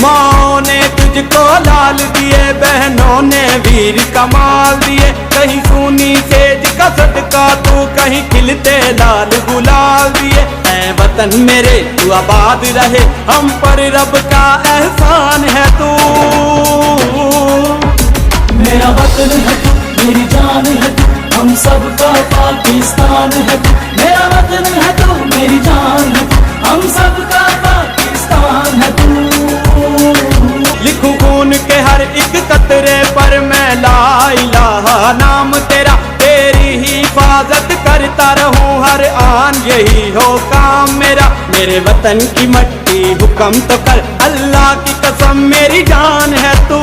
माँ ने तुझको लाल दिए, बहनों ने वीर कमाल दिए। कहीं सूनी सेज का सदका तू, कहीं खिलते लाल गुलाल दिए। ऐ वतन मेरे तू आबाद रहे, हम पर रब का एहसान है तू। मेरा वतन है तू, मेरी जान है तू, हम सबका पाकिस्तान है तू। मेरा वतन है तू, मेरी जान है तू, हम सबका पाकिस्तान है तू। लिखूं खून के हर एक कतरे पर मैं ला इलाहा नाम तेरा, तेरी हिफाजत करता रहूं हर आन, यही हो काम मेरा। मेरे वतन की मट्टी हुक्म तो कर, अल्लाह की कसम मेरी जान है तू।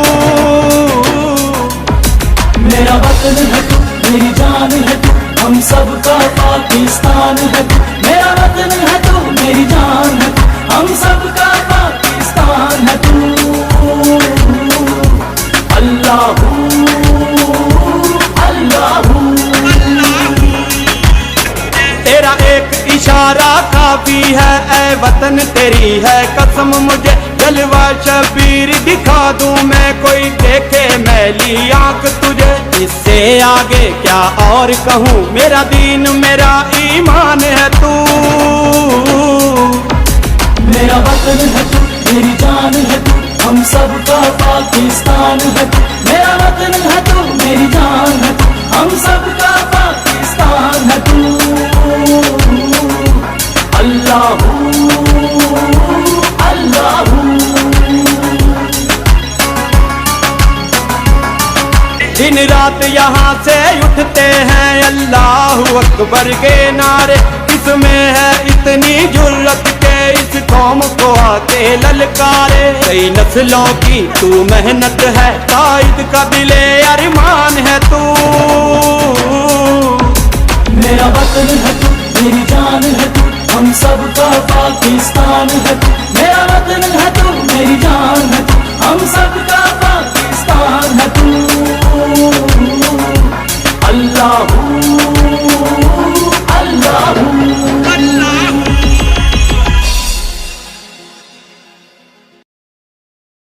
मेरा वतन है तू, मेरी जान है तू, हम सबका पाकिस्तान है तू। मेरा वतन है तू, मेरी जान है तू, हम सबका पाकिस्तान है तू। अल्लाहू अल्लाहू, तेरा एक इशारा काफी है, ऐ वतन तेरी है कसम मुझे। जलवा शबीर दिखा दूं मैं, कोई देखे मैली आंख तुझे। इससे आगे क्या और कहूँ, मेरा दीन मेरा ईमान है तू। मेरा वतन है तू, मेरी जान है तू, हम सबका पाकिस्तान है तू। मेरा वतन है तू, मेरी जान है तू, हम सबका पाकिस्तान है तू। अल्लाहू अल्लाहू, दिन रात यहाँ से उठते हैं अल्लाहू अकबर के नारे। इसमें है इतनी जुर्रत के इस कौम को आके ललकारे। कई नस्लों की तू मेहनत है, कायद का दिले अरमान है तू। मेरा वतन है तू, मेरी जान है तू, हम सबका पाकिस्तान है तू।